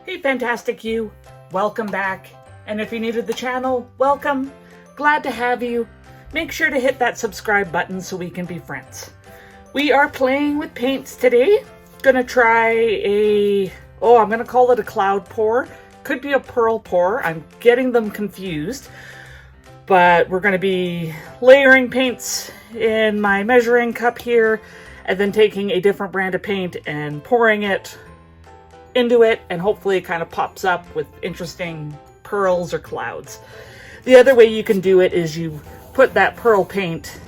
Hey fantastic you, welcome back. And if you're new to the channel, welcome. Glad to have you. Make sure to hit that subscribe button so we can be friends. We are playing with paints today. Gonna try I'm gonna call it a cloud pour. Could be a pearl pour, I'm getting them confused. But we're gonna be layering paints in my measuring cup here and then taking a different brand of paint and pouring it into it, and hopefully it kind of pops up with interesting pearls or clouds. The other way you can do it is you put that pearl paint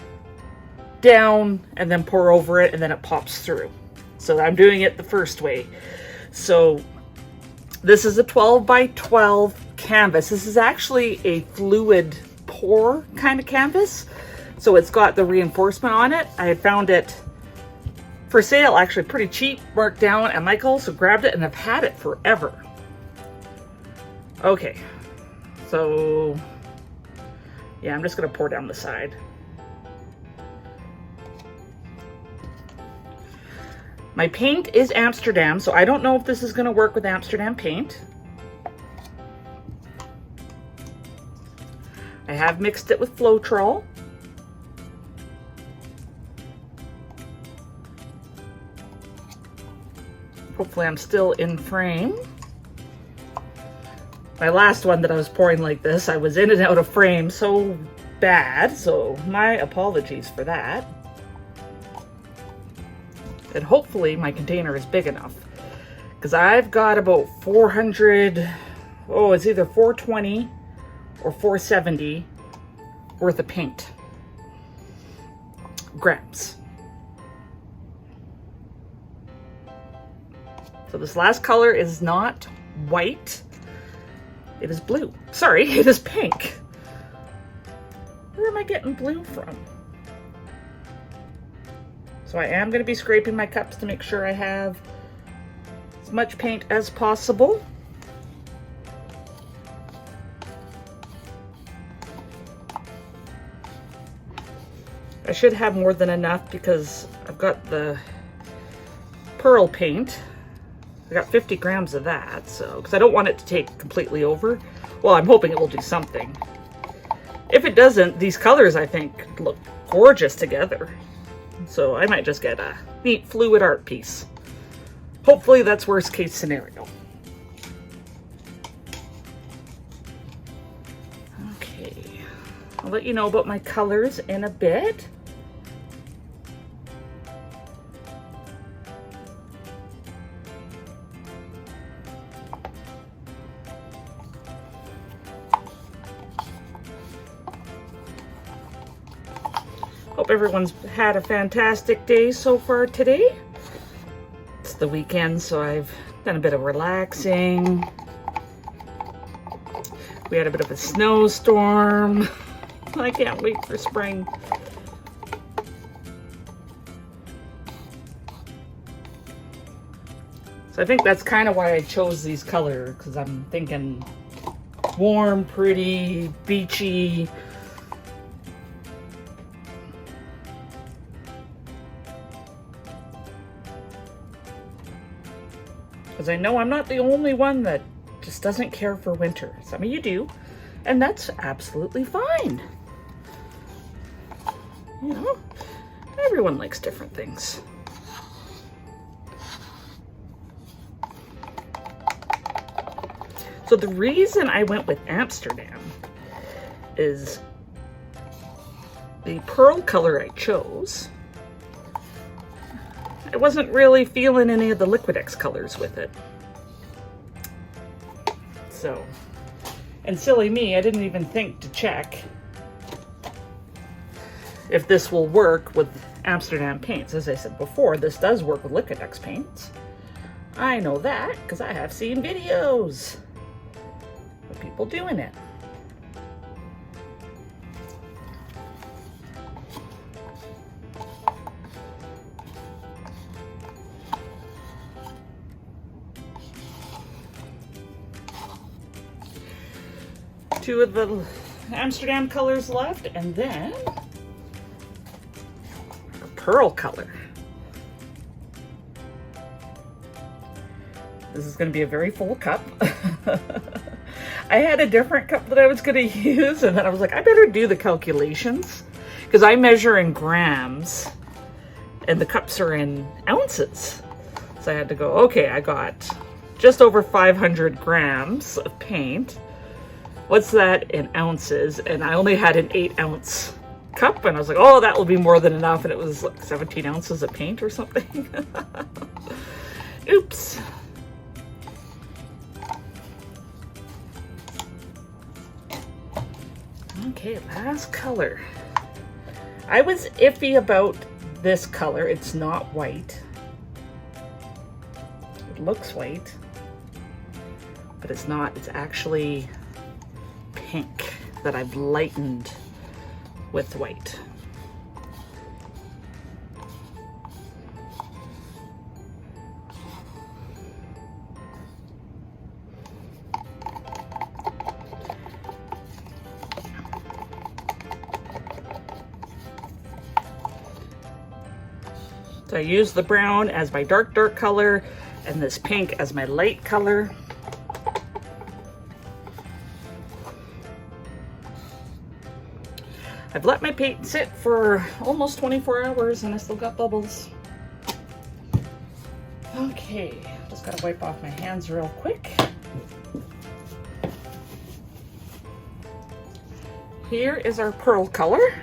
down and then pour over it and then it pops through. So I'm doing it the first way. So this is a 12 by 12 canvas. This is actually a fluid pour kind of canvas. So it's got the reinforcement on it. I had found it for sale, actually pretty cheap, marked down at Michael's, so grabbed it and I've had it forever. Okay, so yeah, I'm just gonna pour down the side. My paint is Amsterdam, so I don't know if this is gonna work with Amsterdam paint. I have mixed it with Floetrol. Hopefully I'm still in frame. My last one that I was pouring like this, I was in and out of frame so bad, so my apologies for that. And hopefully my container is big enough, because I've got about 400, it's either 420 or 470 worth of paint. Grams. So this last color is not white, it is blue. Sorry, it is pink. Where am I getting blue from? So I am going to be scraping my cups to make sure I have as much paint as possible. I should have more than enough because I've got the pearl paint. I got 50 grams of that, so, because I don't want it to take completely over. Well, I'm hoping it will do something. If it doesn't, these colors, I think, look gorgeous together. So I might just get a neat fluid art piece. Hopefully that's worst case scenario. Okay, I'll let you know about my colors in a bit. Hope everyone's had a fantastic day so far today. It's the weekend, so I've done a bit of relaxing. We had a bit of a snowstorm. I can't wait for spring. So I think that's kind of why I chose these colors, because I'm thinking warm, pretty, beachy. Because I know I'm not the only one that just doesn't care for winter. Some of you do, and that's absolutely fine. You know, everyone likes different things. So the reason I went with Amsterdam is the pearl color I chose. I wasn't really feeling any of the Liquid-X colors with it. So, and silly me, I didn't even think to check if this will work with Amsterdam paints. As I said before, this does work with Liquid-X paints. I know that because I have seen videos of people doing it. Two of the Amsterdam colors left, and then a pearl color. This is going to be a very full cup. I had a different cup that I was going to use, and then I was like, I better do the calculations because I measure in grams and the cups are in ounces. So I had to go, okay, I got just over 500 grams of paint. What's that in ounces? And I only had an 8-ounce cup, and I was like, oh, that will be more than enough. And it was like 17 ounces of paint or something. Oops. Okay, last color. I was iffy about this color. It's not white. It looks white, but it's not. It's actually pink that I've lightened with white. So I use the brown as my dark color and this pink as my light color. I've let my paint sit for almost 24 hours and I still got bubbles. Okay, just gotta wipe off my hands real quick. Here is our pearl color.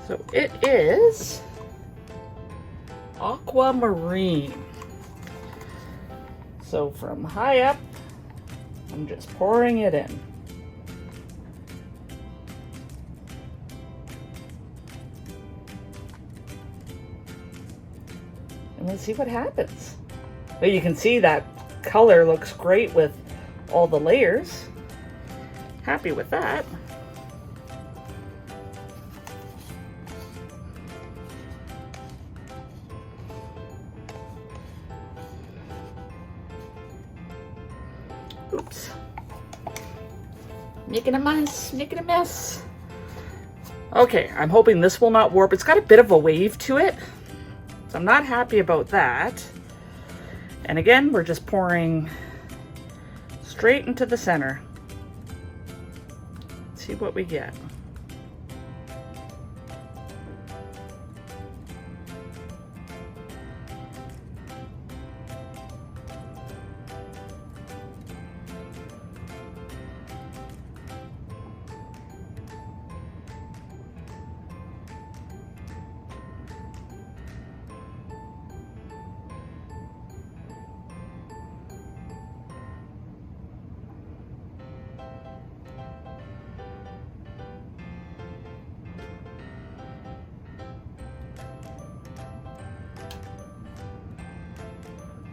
So it is aquamarine. So from high up, I'm just pouring it in. And let's see what happens. Well, you can see that color looks great with all the layers. Happy with that. Oops. Making a mess. Okay, I'm hoping this will not warp. It's got a bit of a wave to it, so I'm not happy about that. And again, we're just pouring straight into the center. Let's see what we get.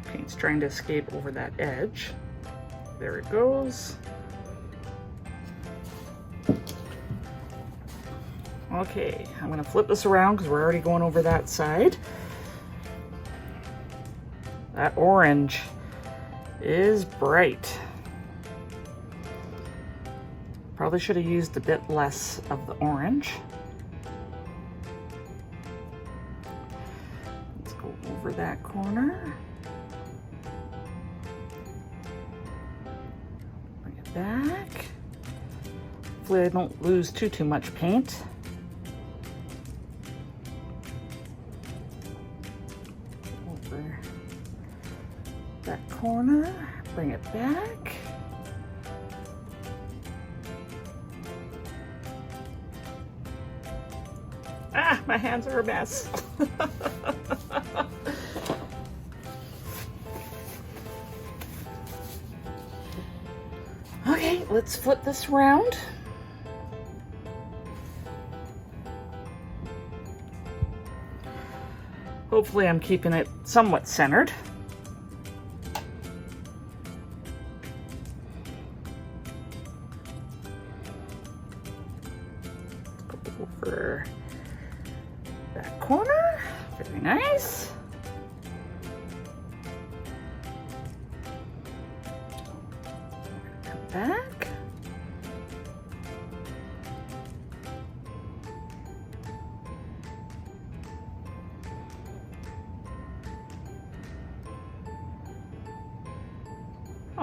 Paint's trying to escape over that edge. There it goes. Okay, I'm gonna flip this around because we're already going over that side. That orange is bright. Probably should have used a bit less of the orange. Let's go over that corner. Bring it back. Hopefully I don't lose too much paint. Over that corner, bring it back. Ah, my hands are a mess. Okay, let's flip this around. Hopefully I'm keeping it somewhat centered. Go over that corner, very nice. Come back.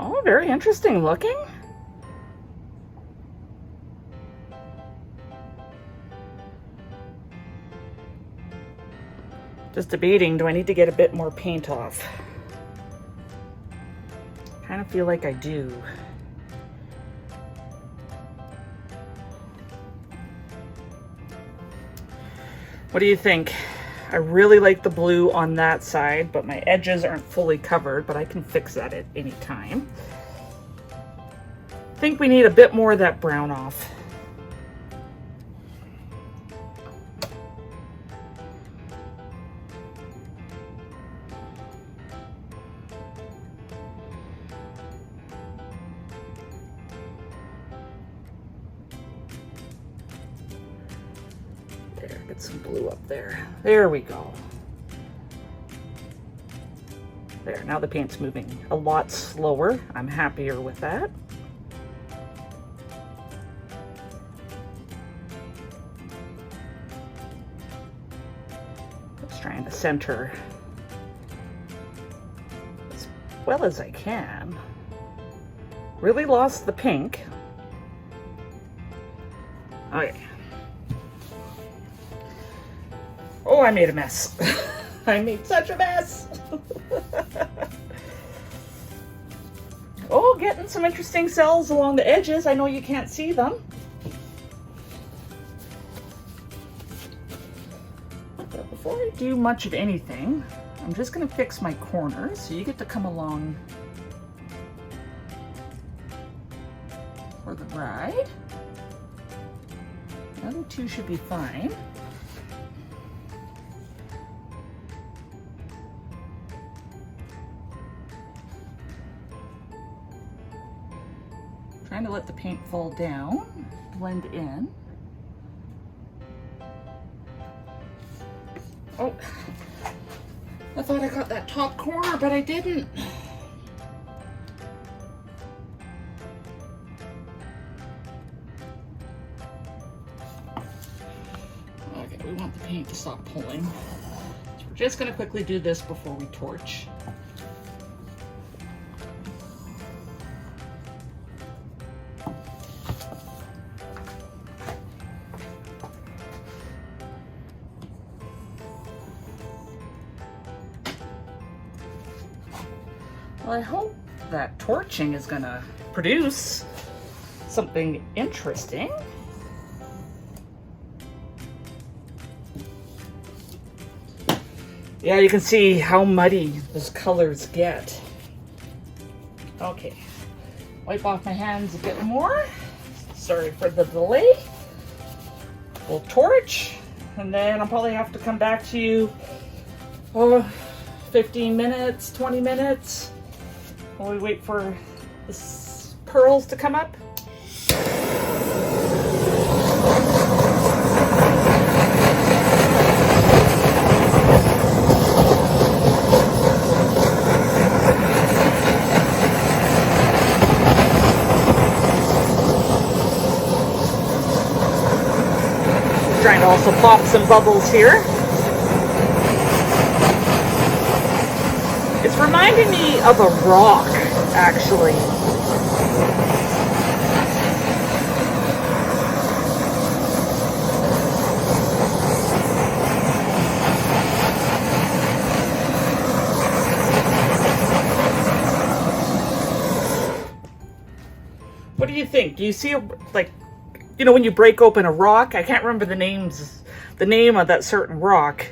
Oh, very interesting looking. Just debating, do I need to get a bit more paint off? Kind of feel like I do. What do you think? I really like the blue on that side, but my edges aren't fully covered, but I can fix that at any time. I think we need a bit more of that brown off. There, get some blue up there. There we go. There, now the paint's moving a lot slower. I'm happier with that. Just trying to center as well as I can. Really lost the pink. Okay. Oh, I made a mess. I made such a mess. Oh, getting some interesting cells along the edges. I know you can't see them. But before I do much of anything, I'm just going to fix my corners. So you get to come along for the ride. The other two should be fine. Trying to let the paint fall down, blend in. Oh, I thought I got that top corner, but I didn't. Okay, we want the paint to stop pulling. So we're just gonna quickly do this before we torch. Well, I hope that torching is gonna produce something interesting. Yeah, you can see how muddy those colors get. Okay, wipe off my hands a bit more. Sorry for the delay. We'll torch, and then I'll probably have to come back to you 15 minutes, 20 minutes. While we wait for the pearls to come up. Trying to also pop some bubbles here. It's reminding me of a rock, actually. What do you think? Do you see, like, you know, when you break open a rock? I can't remember the name of that certain rock,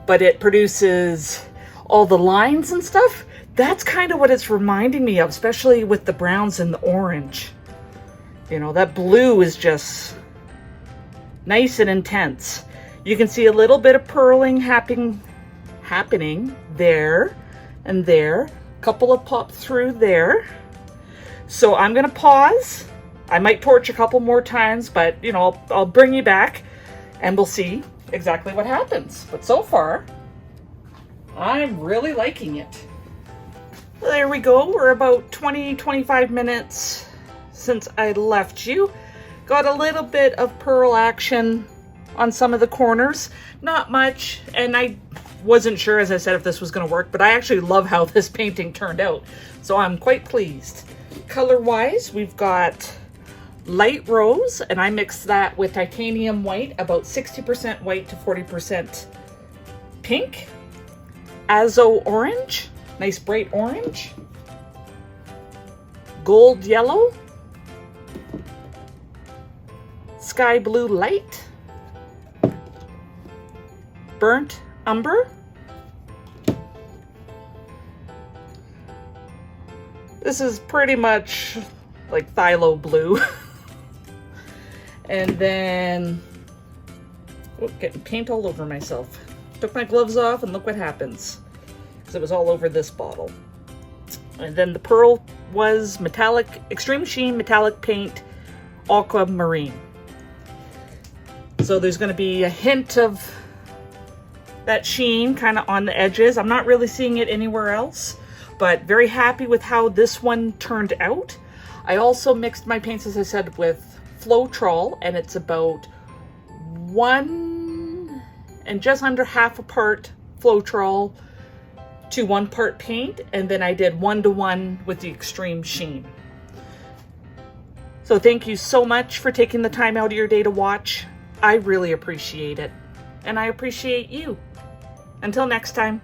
but it produces all the lines and stuff. That's kind of what it's reminding me of, especially with the browns and the orange. You know, that blue is just nice and intense. You can see a little bit of pearling happening there and there. A couple of pop through there. So I'm gonna pause. I might torch a couple more times, but you know, I'll bring you back and we'll see exactly what happens. But so far, I'm really liking it. There we go. We're about 20-25 minutes since I left you. Got a little bit of pearl action on some of the corners. Not much. And I wasn't sure, as I said, if this was going to work, but I actually love how this painting turned out. So I'm quite pleased. Color-wise, we've got light rose, and I mixed that with titanium white, about 60% white to 40% pink. Azo orange, nice bright orange. Gold yellow. Sky blue light. Burnt umber. This is pretty much like phthalo blue. And then, oh, getting paint all over myself. Took my gloves off and look what happens, because it was all over this bottle. And then the pearl was metallic, extreme sheen metallic paint, aquamarine. So there's going to be a hint of that sheen kind of on the edges. I'm not really seeing it anywhere else, but very happy with how this one turned out. I also mixed my paints, as I said, with Floetrol, and it's about 1 and just under half a part Floetrol to 1 part paint, and then I did 1-to-1 with the extreme sheen. So thank you so much for taking the time out of your day to watch. I really appreciate it, and I appreciate you. Until next time.